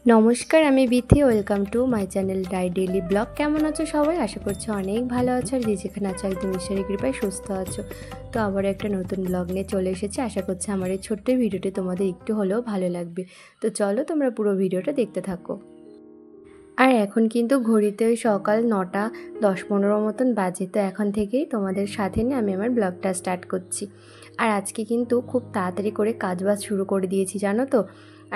নমস্কার, আমি Bithi. Welcome to my channel daily blog. কেমন আছো সবাই? আশা করছি অনেক ভালো আছো, আর যে যেখানে আছো একদম ঈশ্বরের কৃপায় সুস্থ আছো। তো আবার একটা নতুন ব্লগ নিয়ে চলে এসেছি। আশা করছি আমার এই ছোট্ট ভিডিওটি তোমাদের একটু হলেও ভালো লাগবে। তো চলো তোমরা পুরো ভিডিওটা দেখতে থাকো। আর এখন কিন্তু ঘড়িতে ওই সকাল 9টা 10-15 মতন বাজে। তো এখন থেকেই তোমাদের সাথে নিয়ে আমি আমার ব্লগটা স্টার্ট করছি। আর আজকে কিন্তু খুব তাড়াতাড়ি করে কাজবাজ শুরু করে দিয়েছি, জানো তো।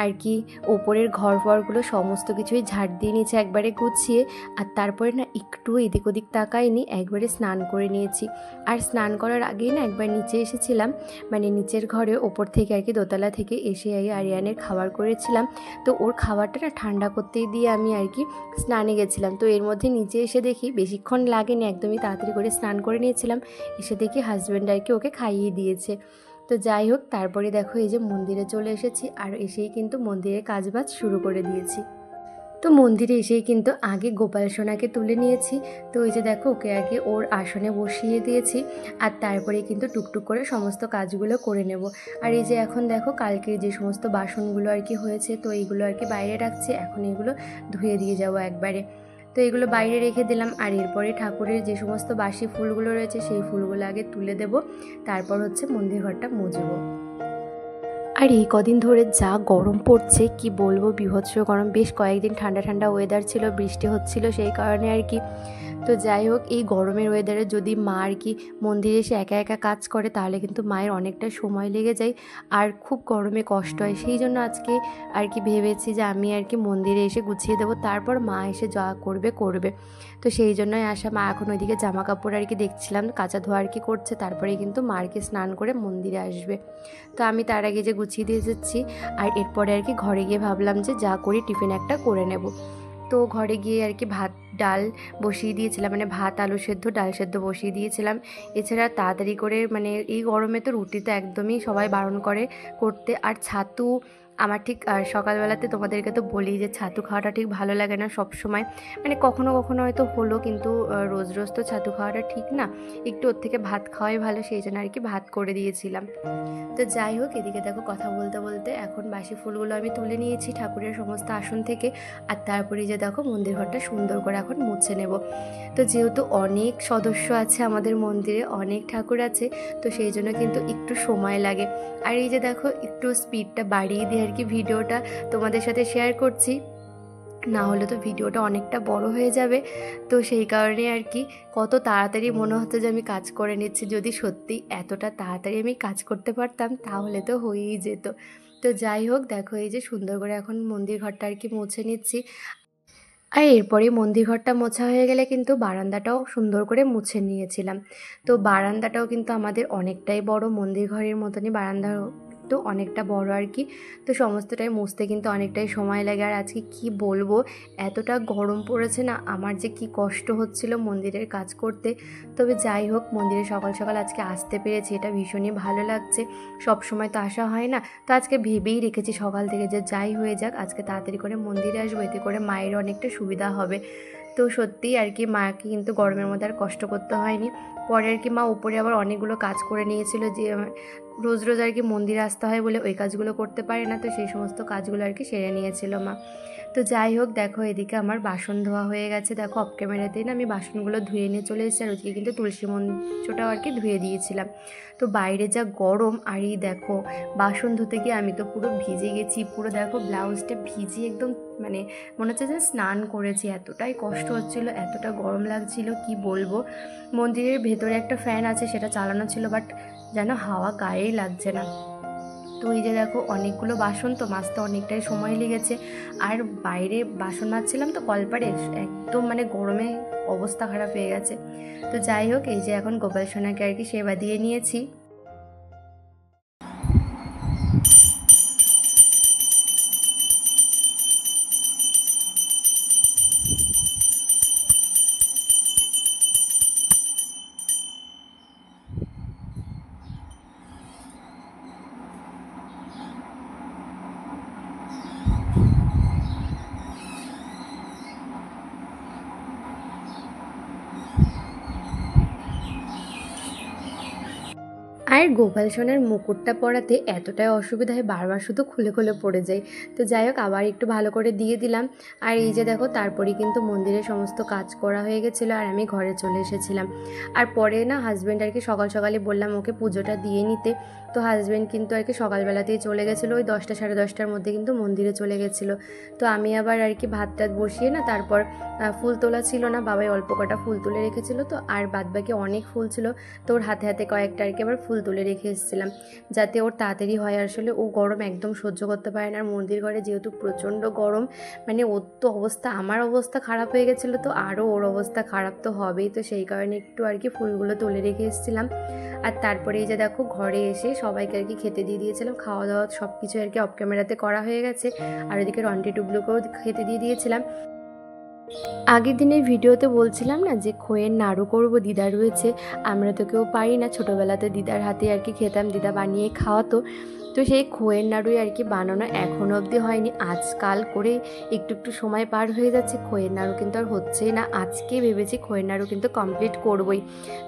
আর কি ওপরের ঘরগুলো সমস্ত কিছুই ঝাড় দিয়ে নিয়েছি একবারে গুছিয়ে। আর তারপরে না একটু এদিক ওদিক তাকাইনি, একবারে স্নান করে নিয়েছি। আর স্নান করার আগেই না একবার নিচে এসেছিলাম, মানে নিচের ঘরে ওপর থেকে আর কি দোতলা থেকে এসে আরিয়ানের খাবার করেছিলাম। তো ওর খাবারটা না ঠান্ডা করতে দিয়ে আমি আর কি স্নানে গেছিলাম। তো এর মধ্যে নিচে এসে দেখি বেশিক্ষণ লাগেনি, একদমই তাড়াতাড়ি করে স্নান করে নিয়েছিলাম। এসে দেখি হাজব্যান্ড আর কি ওকে খাইয়ে দিয়েছে। তো যাই হোক, তারপরে দেখো এই যে মন্দিরে চলে এসেছি। আর এসেই কিন্তু মন্দিরের কাজবাজ শুরু করে দিয়েছি। তো মন্দিরে এসেই কিন্তু আগে গোপাল সোনাকে তুলে নিয়েছি। তো ওই যে দেখো ওকে আগে ওর আসনে বসিয়ে দিয়েছি। আর তারপরে কিন্তু টুকটুক করে সমস্ত কাজগুলো করে নেব। আর এই যে এখন দেখো কালকের যে সমস্ত বাসনগুলো আর কি হয়েছে, তো এইগুলো আর কি বাইরে রাখছি। এখন এগুলো ধুয়ে দিয়ে যাবো একবারে। তো এগুলো বাইরে রেখে দিলাম। আর এরপরে ঠাকুরের যে সমস্ত বাসি ফুলগুলো রয়েছে সেই ফুলগুলো আগে তুলে দেব। তারপর হচ্ছে মন্দির ঘরটা মুছবো। আর এই কদিন ধরে যা গরম পড়ছে কি বলবো, বীভৎস গরম। বেশ কয়েকদিন ঠান্ডা ঠান্ডা ওয়েদার ছিল, বৃষ্টি হচ্ছিল, সেই কারণে আর কি। তো যাই হোক, এই গরমের ওয়েদারে যদি মা আর কি মন্দিরে এসে একা একা কাজ করে তাহলে কিন্তু মায়ের অনেকটা সময় লেগে যায়, আর খুব গরমে কষ্ট হয়। সেই জন্য আজকে আর কি ভেবেছি যে আমি আর কি মন্দিরে এসে গুছিয়ে দেবো, তারপর মা এসে যা করবে করবে। তো সেই জন্যই আসা। মা এখন ওইদিকে জামা কাপড় আর কি দেখছিলাম কাঁচা ধোয়া আর কি করছে, তারপরে কিন্তু মা আর কি স্নান করে মন্দিরে আসবে। তো আমি তার আগে যে গুছিয়ে দিয়ে যাচ্ছি। আর এরপরে আর কি ঘরে গিয়ে ভাবলাম যে যা করি টিফিন একটা করে নেব। তো ঘরে গিয়ে আর কি ভাত ডাল বসিয়ে দিয়েছিলাম, মানে ভাত আলু সেদ্ধ ডাল সেদ্ধ বসিয়ে দিয়েছিলাম। এছাড়া তাড়াতাড়ি করে মানে এই গরমে তো রুটি তো একদমই সবাই বারণ করে করতে। আর ছাতু আমার ঠিক সকালবেলাতে তোমাদেরকে তো বলি যে ছাতু খাওয়াটা ঠিক ভালো লাগে না সব সময়, মানে কখনো কখনো হয়তো হলো, কিন্তু রোজ রোজ তো ছাতু খাওয়াটা ঠিক না। একটু ওর থেকে ভাত খাওয়াই ভালো, সেই জন্য আর কি ভাত করে দিয়েছিলাম। তো যাই হোক, এদিকে দেখো কথা বলতে বলতে এখন বাসি ফুলগুলো আমি তুলে নিয়েছি ঠাকুরের সমস্ত আসন থেকে। আর তারপরে যে দেখো মন্দির ঘরটা সুন্দর করে এখন মুছে নেব। তো যেহেতু অনেক সদস্য আছে আমাদের মন্দিরে, অনেক ঠাকুর আছে, তো সেই জন্য কিন্তু একটু সময় লাগে। আর এই যে দেখো একটু স্পিডটা বাড়িয়ে দিয়ে আর কি ভিডিওটা তোমাদের সাথে শেয়ার করছি, না হলে তো ভিডিওটা অনেকটা বড় হয়ে যাবে। তো সেই কারণে আর কি কত তাড়াতাড়ি মনে হতো যে আমি কাজ করে নিচ্ছি। যদি সত্যি এতটা তাড়াতাড়ি আমি কাজ করতে পারতাম তাহলে তো হয়েই যেত। তো যাই হোক, দেখো এই যে সুন্দর করে এখন মন্দির ঘরটা আর কি মুছে নিচ্ছি। আর এরপরে মন্দির ঘরটা মোছা হয়ে গেলে কিন্তু বারান্দাটাও সুন্দর করে মুছে নিয়েছিলাম। তো বারান্দাটাও কিন্তু আমাদের অনেকটাই বড়, মন্দির ঘরের মতনই বারান্দা, তো অনেকটা বড় আর কি। তো সমস্তটাই মুছতে কিন্তু অনেকটাই সময় লাগে। আর আজকে কি বলবো, এতটা গরম পড়েছে না, আমার যে কি কষ্ট হচ্ছিল মন্দিরের কাজ করতে। তবে যাই হোক, মন্দিরে সকাল সকাল আজকে আসতে পেরেছি, এটা ভীষণই ভালো লাগছে। সব সময় তো আসা হয় না। তো আজকে ভেবেই রেখেছি সকাল থেকে যে যাই হয়ে যাক আজকে তাড়াতাড়ি করে মন্দিরে আসবো, এতে করে মায়ের অনেকটা সুবিধা হবে। তো সত্যিই আর কি মাকে কিন্তু গরমের মধ্যে আর কষ্ট করতে হয়নি। পরে আর কি মা উপরে আবার অনেকগুলো কাজ করে নিয়েছিল, যে রোজ রোজ আর কি মন্দিরে আসতে হয় বলে ওই কাজগুলো করতে পারে না, তো সেই সমস্ত কাজগুলো আর কি সেরে নিয়েছিল মা। তো যাই হোক, দেখো এদিকে আমার বাসন ধোয়া হয়ে গেছে। দেখো অফ ক্যামেরাতেই না আমি বাসনগুলো ধুয়ে নিয়ে চলে এসেছি। আর ওদিকে কিন্তু তুলসী মঞ্চটাও আর কি ধুয়ে দিয়েছিলাম। তো বাইরে যা গরম, আর এই দেখো বাসন ধুতে গিয়ে আমি তো পুরো ভিজে গেছি, পুরো দেখো ব্লাউজটা ভিজে একদম, মানে মনে হচ্ছে যে স্নান করেছি, এতটাই কষ্ট হচ্ছিল, এতটা গরম লাগছিল কি বলবো। মন্দিরের ভেতরে একটা ফ্যান আছে, সেটা চালানো ছিল, বাট যেন হাওয়া গায়েই লাগছে না। তো এই যে দেখো অনেকগুলো বাসন, তো মাজতে অনেকটাই সময় লেগেছে। আর বাইরে বাসন মাজছিলাম তো কলপাড়ে, একদম মানে গরমে অবস্থা খারাপ হয়ে গেছে। তো যাই হোক, এই যে এখন গোপাল সোনাকে আর কি সেবা দিয়ে নিয়েছি। আর গোপাল সোনার মুকুটটা পরাতে এতটাই অসুবিধা হয়, বারবার শুধু খুলে খুলে পড়ে যায়। তো যাই হোক, আবার একটু ভালো করে দিয়ে দিলাম। আর এই যে দেখো, তারপরেই কিন্তু মন্দিরের সমস্ত কাজ করা হয়ে গেছিলো আর আমি ঘরে চলে এসেছিলাম। আর পরে না হাজব্যান্ড আর কি সকাল সকালে বললাম ওকে পুজোটা দিয়ে নিতে। তো হাজব্যান্ড কিন্তু আর কি সকালবেলাতেই চলে গেছিলো, ওই 10টা সাড়ে 10টার মধ্যে কিন্তু মন্দিরে চলে গেছিলো। তো আমি আবার আর কি ভাত টাত বসিয়ে না, তারপর ফুল তোলা ছিল না, বাবাই অল্প কটা ফুল তুলে রেখেছিল, তো আর বাদবাকি অনেক ফুল ছিল, তো ওর হাতে হাতে কয়েকটা আর কি আবার ফুল তুলে রেখে এসেছিলাম যাতে ওর তাড়াতাড়ি হয়। আসলে ও গরম একদম সহ্য করতে পারে না, আর মন্দির ঘরে যেহেতু প্রচণ্ড গরম, মানে ওর তো অবস্থা, আমার অবস্থা খারাপ হয়ে গেছিলো, তো আরও ওর অবস্থা খারাপ তো হবেই। তো সেই কারণে একটু আর কি ফুলগুলো তুলে রেখে এসেছিলাম। আর তারপরে এই যে দেখো, ঘরে এসে সবাইকে আর কি খেতে দিয়ে দিয়েছিলাম, খাওয়া দাওয়া সব কিছু আর কি অফ ক্যামেরাতে করা হয়ে গেছে। আর ওদিকে রন্টি টুবলুকেও খেতে দিয়ে দিয়েছিলাম। আগের দিনের ভিডিওতে বলছিলাম না যে খইয়ের নাড়ু করবো, দিদা রয়েছে, আমরা তো কেউ পারি না, ছোটোবেলাতে দিদার হাতে আর কি খেতাম, দিদা বানিয়ে খাওয়াতো। তো সেই খইয়ের নাড়ুই আর কি বানানো এখনও অবধি হয়নি, আজকাল করে একটু একটু সময় পার হয়ে যাচ্ছে, খইয়ের নাড়ু কিন্তু আর হচ্ছেই না। আজকে ভেবেছি খইয়ের নাড়ু কিন্তু কমপ্লিট করবই।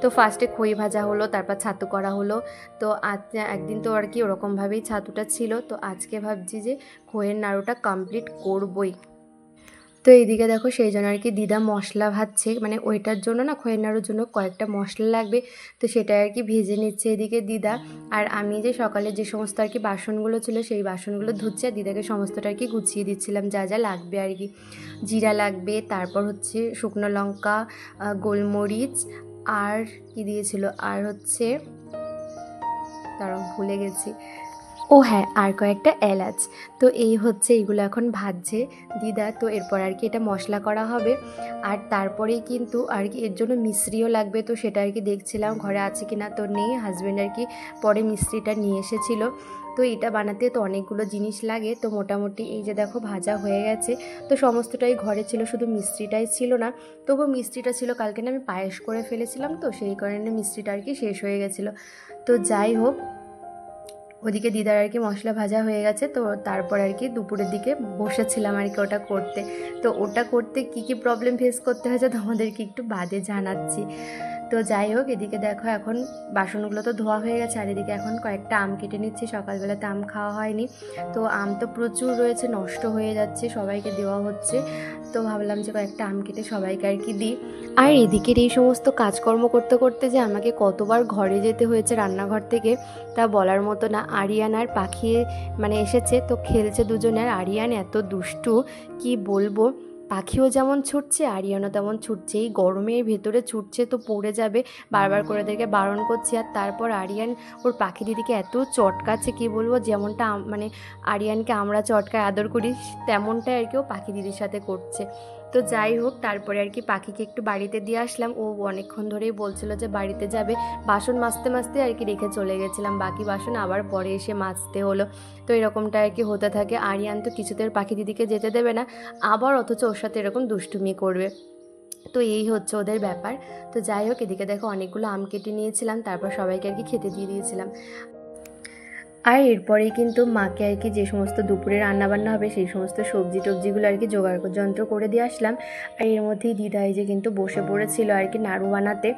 তো ফার্স্টে খই ভাজা হলো, তারপর ছাতু করা হলো। তো আজ একদিন তো আর কি ওরকমভাবেই ছাতুটা ছিল, তো আজকে ভাবছি যে খইয়ের নাড়ুটা কমপ্লিট করবই। তো এইদিকে দেখো, সেই জন্য আর কি দিদা মশলা ভাজছে, মানে ওইটার জন্য না, খইয়ের নাড়ুর জন্য কয়েকটা মশলা লাগবে, তো সেটা আর কি ভেজে নিচ্ছে এদিকে দিদা। আর আমি যে সকালে যে সমস্ত আর কি বাসনগুলো ছিল সেই বাসনগুলো ধুচ্ছে, আর দিদাকে সমস্তটা আর কি গুছিয়ে দিচ্ছিলাম যা যা লাগবে আর কি। জিরা লাগবে, তারপর হচ্ছে শুকনো লঙ্কা, গোলমরিচ, আর কি দিয়েছিল, আর হচ্ছে তারা ভুলে গেছি, ও হ্যাঁ, আর কয়েকটা এলাচ। তো এই হচ্ছে, এইগুলো এখন ভাজছে দিদা। তো এরপর আর কি এটা মশলা করা হবে। আর তারপরেই কিন্তু আর কি এর জন্য মিশ্রিও লাগবে, তো সেটা আর কি দেখছিলাম ঘরে আছে কিনা, তো নেই, হাজব্যান্ড আর কি পরে মিশ্রিটা নিয়ে এসেছিল। তো এটা বানাতে তো অনেকগুলো জিনিস লাগে, তো মোটামুটি এই যে দেখো ভাজা হয়ে গেছে। তো সমস্তটাই ঘরে ছিল, শুধু মিষ্টিটাই ছিল না। তবু মিষ্টিটা ছিল, কালকে না আমি পায়েস করে ফেলেছিলাম, তো সেই কারণে মিষ্টিটা আর কি শেষ হয়ে গেছিলো। তো যাই হোক, ওদিকে দিদার আর কি মশলা ভাজা হয়ে গেছে। তো তারপর আর কি দুপুরের দিকে বসেছিলাম আর কি ওটা করতে। তো ওটা করতে কি কি প্রবলেম ফেস করতে হয়েছে তোমাদেরকে একটু বাদে জানাচ্ছি। তো যাই হোক, এদিকে দেখো এখন বাসনগুলো তো ধোয়া হয়ে গেছে, আর এদিকে এখন কয়েকটা আম কেটে নিচ্ছি, সকালবেলাতে আম খাওয়া হয়নি, তো আম তো প্রচুর রয়েছে, নষ্ট হয়ে যাচ্ছে, সবাইকে দেওয়া হচ্ছে। তো ভাবলাম যে কয়েকটা আম কেটে সবাইকে আর কি দিই। আর এদিকের এই সমস্ত কাজকর্ম করতে করতে যে আমাকে কতবার ঘরে যেতে হয়েছে রান্নাঘর থেকে তা বলার মতো না। আরিয়ান আর পাখি মানে এসেছে, তো খেলছে দুজনে, আর আরিয়ান এত দুষ্টু কি বলবো, পাখিও যেমন ছুটছে, আরিয়ানও তেমন ছুটছে, এই গরমের ভেতরে ছুটছে তো পড়ে যাবে, বারবার করে ওদেরকে বারণ করছে। আর তারপর আরিয়ান ওর পাখি দিদিকে এত চটকাচ্ছে কি বলবো, যেমনটা মানে আরিয়ানকে আমরা চটকায় আদর করি তেমনটাই আর কি ও পাখি দিদির সাথে করছে। তো যাই হোক, তারপরে আর কি পাখিকে একটু বাড়িতে দিয়ে আসলাম, ও অনেকক্ষণ ধরেই বলছিল যে বাড়িতে যাবে, বাসন মাজতে মাজতে আর কি রেখে চলে গেছিলাম, বাকি বাসন আবার পরে এসে মাজতে হলো। তো এরকমটা আর কি হতে থাকে, আরিয়ান তো কিছুতে পাখি দিদিকে যেতে দেবে না, আবার অথচ ওর সাথে এরকম দুষ্টুমি করবে। তো এই হচ্ছে ওদের ব্যাপার। তো যাই হোক, এদিকে দেখো অনেকগুলো আম কেটে নিয়েছিলাম, তারপর সবাইকে আর কি খেতে দিয়ে দিয়েছিলাম। আর এরপরেই কিন্তু মাকে আর কি যে সমস্ত দুপুরে রান্নাবান্না হবে সেই সমস্ত সবজি টবজিগুলো আর কি জোগাড় যন্ত্র করে দিয়ে আসলাম। আর এর মধ্যেই দিদা এই যে কিন্তু বসে পড়েছিল আর কি নাড়ু বানাতে।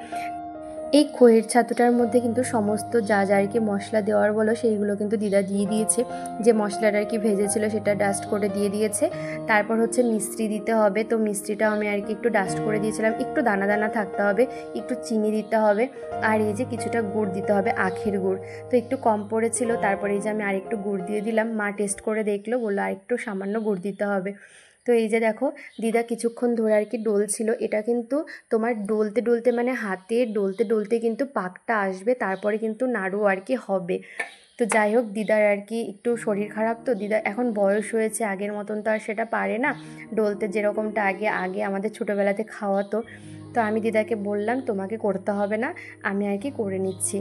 এই খইয়ের ছাতুটার মধ্যে কিন্তু সমস্ত যা যা আর কি মশলা দেওয়ার বলো সেইগুলো কিন্তু দিদা দিয়ে দিয়েছে, যে মশলাটা আর কি ভেজেছিল সেটা ডাস্ট করে দিয়ে দিয়েছে। তারপর হচ্ছে মিষ্টি দিতে হবে, তো মিষ্টিটাও আমি আর কি একটু ডাস্ট করে দিয়েছিলাম, একটু দানা দানা থাকতে হবে, একটু চিনি দিতে হবে, আর এই যে কিছুটা গুড় দিতে হবে, আখের গুড়, তো একটু কম পড়েছিল। তারপরে এই যে আমি আরেকটু গুড় দিয়ে দিলাম, মা টেস্ট করে দেখলো, বললো আর একটু সামান্য গুড় দিতে হবে। তো এই যে দেখো, দিদা কিছুক্ষণ ধরে আর কি ডলছিল, এটা কিন্তু তোমার ডলতে ডলতে মানে হাতে ডলতে ডলতে কিন্তু পাকটা আসবে, তারপরে কিন্তু নাড়ু আর কি হবে। তো যাই হোক, দিদার আর কি একটু শরীর খারাপ, তো দিদা এখন বয়স হয়েছে, আগের মতন তো আর সেটা পারে না ডলতে, যেরকমটা আগে আগে আমাদের ছোটোবেলাতে খাওয়াতো। তো আমি দিদাকে বললাম তোমাকে করতে হবে না, আমি আর কি করে নিচ্ছি।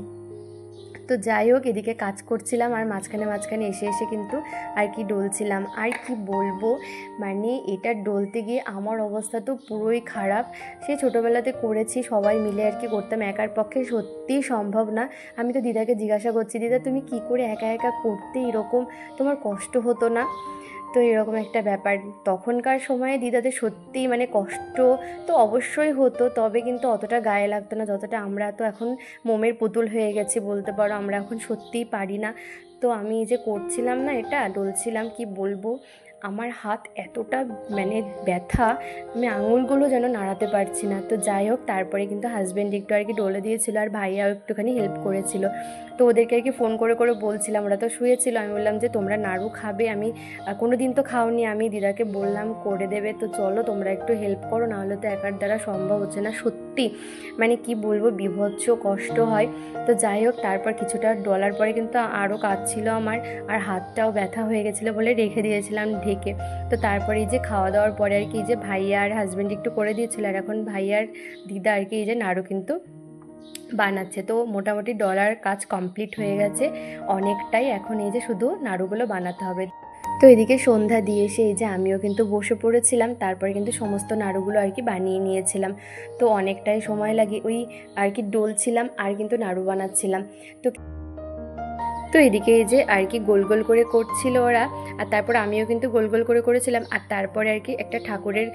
তো যাই হোক, এদিকে কাজ করছিলাম আর মাঝখানে মাঝখানে এসে এসে কিন্তু আর কি ডলছিলাম। আর কি বলবো, মানে এটা ডলতে গিয়ে আমার অবস্থা তো পুরোই খারাপ। সে ছোটোবেলাতে করেছি, সবাই মিলে আর কি করতাম, একার পক্ষে সত্যিই সম্ভব না। আমি তো দিদাকে জিজ্ঞাসা করছি, দিদা তুমি কি করে একা একা করতে, এরকম তোমার কষ্ট হতো না? তো এরকম একটা ব্যাপার। তখনকার সময়ে দিদাদের সত্যিই মানে কষ্ট তো অবশ্যই হতো, তবে কিন্তু অতটা গায়ে লাগতো না যতটা আমরা তো এখন মোমের পুতুল হয়ে গেছি বলতে পারো। আমরা এখন সত্যিই পারি না। তো আমি এই যে করছিলাম না, এটা ডলছিলাম, কি বলবো, আমার হাত এতটা মানে ব্যথা, আমি আঙুলগুলো যেন নাড়াতে পারছি না। তো যাই হোক, তারপরে কিন্তু হাজব্যান্ড একটু আর কি ডলে দিয়েছিল, আর ভাইয়াও একটুখানি হেল্প করেছিল। তো ওদেরকে আর কি ফোন করে করে বলছিলাম, ওরা তো শুয়েছিল, আমি বললাম যে তোমরা নাড়ু খাবে, আমি কোনো দিন তো খাওনি, আমি দিদাকে বললাম করে দেবে, তো চলো তোমরা একটু হেল্প করো, নাহলে তো একার দ্বারা সম্ভব হচ্ছে না। সত্যি মানে কি বলবো, বীভৎস কষ্ট হয়। তো যাই হোক, তারপর কিছুটা ডলার পরে কিন্তু আরও কাঁদছিল আমার, আর হাতটাও ব্যথা হয়ে গেছিলো বলে রেখে দিয়েছিলাম ঢেকে। তো তারপরে এই যে খাওয়া দাওয়ার পরে আর কি, যে ভাইয়া আর হাজব্যান্ড একটু করে দিয়েছিল, আর এখন ভাইয়ার দিদা আর কি এই যে নাড়ু কিন্তু বানাচ্ছে। তো মোটামুটি ডলার কাজ কমপ্লিট হয়ে গেছে অনেকটাই, এখন এই যে শুধু নাড়ুগুলো বানাতে হবে। তো এদিকে সন্ধ্যা দিয়ে এসে এই যে আমিও কিন্তু বসে পড়েছিলাম, তারপরে কিন্তু সমস্ত নাড়ুগুলো আর কি বানিয়ে নিয়েছিলাম। তো অনেকটাই সময় লাগে ওই আর কি ডলছিলাম আর কিন্তু নাড়ু বানাচ্ছিলাম। তো তো এদিকে এই যে আর কি গোল গোল করে করছিল ওরা, আর তারপর আমিও কিন্তু গোল গোল করে করেছিলাম। আর তারপরে আর কি একটা ঠাকুরের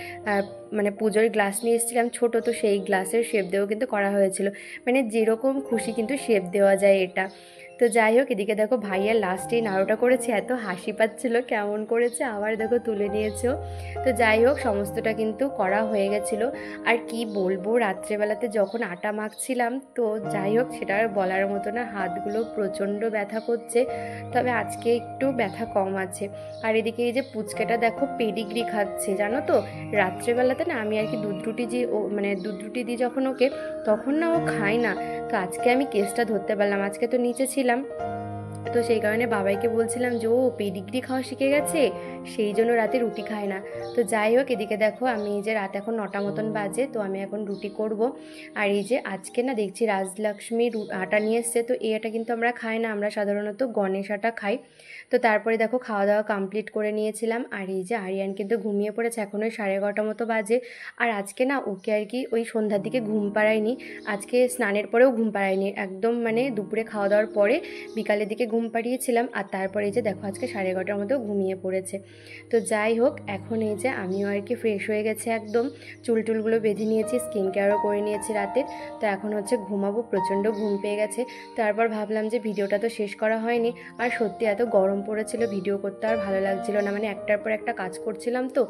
মানে পুজোর গ্লাস নিয়ে এসেছিলাম ছোটো, তো সেই গ্লাসের শেপ দিয়েও কিন্তু করা হয়েছিল। মানে যেরকম খুশি কিন্তু শেপ দেওয়া যায় এটা। তো যাই হোক, এদিকে দেখো ভাইয়া লাস্টে নাড়ুটা করেছে, এত হাসি পাচ্ছিল কেমন করেছে, আবার দেখো তুলে নিয়েছেও। তো যাই হোক, সমস্তটা কিন্তু করা হয়ে গেছিলো। আর কি বলবো, রাত্রেবেলাতে যখন আটা মাখছিলাম, তো যাই হোক সেটা আর বলার মতো না, হাতগুলো প্রচণ্ড ব্যথা করছে, তবে আজকে একটু ব্যথা কম আছে। আর এদিকে এই যে পুচকেটা দেখো পেডিগ্রি খাচ্ছে, জানো তো। রাত্রেবেলাতে না আমি আর কি দুধ রুটি মানে দুধ রুটি দিই যখন ওকে, তখন না ও খায় না। তো আজকে আমি কেসটা ধরতে পারলাম, আজকে তো নিচে ছিলাম, তো সেই কারণে বাবাইকে বলছিলাম যে ও পেডিগ্রি খাওয়া শিখে গেছে, সেই জন্য রাতে রুটি খায় না। তো যাই হোক, এদিকে দেখো আমি এই যে রাত এখন 9টা মতন বাজে, তো আমি এখন রুটি করব। আর এই যে আজকে না দেখছি রাজলক্ষ্মী আটা নিয়ে এসছে, তো এই আটা কিন্তু আমরা খাই না, আমরা সাধারণত গণেশ আটা খাই। তো তারপরে দেখো খাওয়া দাওয়া কমপ্লিট করে নিয়েছিলাম, আর এই যে আরিয়ান কিন্তু ঘুমিয়ে পড়েছে, এখন ওই 11:30 মতো বাজে। আর আজকে না ওকে আর কি ওই সন্ধ্যার দিকে ঘুম পাড়ায়নি, আজকে স্নানের পরেও ঘুম পাড়ায়নি, একদম মানে দুপুরে খাওয়া দাওয়ার পরে বিকালের দিকে ঘুম পাড়িয়েছিলাম। আর তারপরে এই যে দেখো আজকে 11:30 মতো ঘুমিয়ে পড়েছে। তো যাই হোক, এখন এই যে আমিও আর কি ফ্রেশ হয়ে গেছে একদম, চুলটুলগুলো বেঁধে নিয়েছি, স্কিন কেয়ারও করে নিয়েছি রাতের। তো এখন হচ্ছে ঘুমাবো, প্রচণ্ড ঘুম পেয়ে গেছে। তারপর ভাবলাম যে ভিডিওটা তো শেষ করা হয়নি, আর সত্যি এত গরম পড়েছিল, ভিডিও করতে আর ভালো লাগছিল না, মানে একটার পর একটা কাজ করছিলাম, তো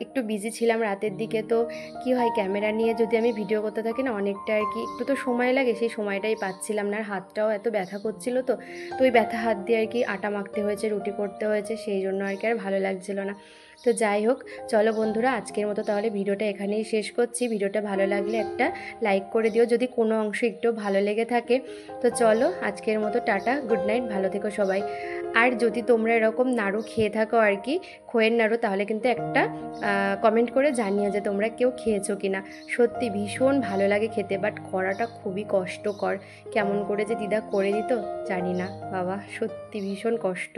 একটু বিজি ছিলাম রাতের দিকে। তো কি হয়, ক্যামেরা নিয়ে যদি আমি ভিডিও করতে থাকি না, অনেকটা আর কি একটু তো সময় লাগে, সেই সময়টাই পাচ্ছিলাম না, আর হাতটাও এত ব্যথা করছিল। তো ওই ব্যথা হাত দিয়ে আর কি আটা মাখতে হয়েছে, রুটি করতে হয়েছে, সেই জন্য আর কি আর ভালো লাগছিল না। তো যাই হোক, চলো বন্ধুরা, আজকের মতো তাহলে ভিডিওটা এখানেই শেষ করছি। ভিডিওটা ভালো লাগলে একটা লাইক করে দিও যদি কোনো অংশ একটু ভালো লেগে থাকে। তো চলো আজকের মতো টাটা, গুড নাইট, ভালো থেকো সবাই। আর যদি তোমরা এরকম নাড়ু খেয়ে থাকো আর কি, খোয়ের নাড়ু, তাহলে কিন্তু একটা কমেন্ট করে জানিয়ে যে তোমরা কেউ খেয়েছো কি না। সত্যি ভীষণ ভালো লাগে খেতে, বাট করাটা খুবই কষ্টকর। কেমন করে যে দিদা করে দিত জানি না বাবা, সত্যি ভীষণ কষ্ট।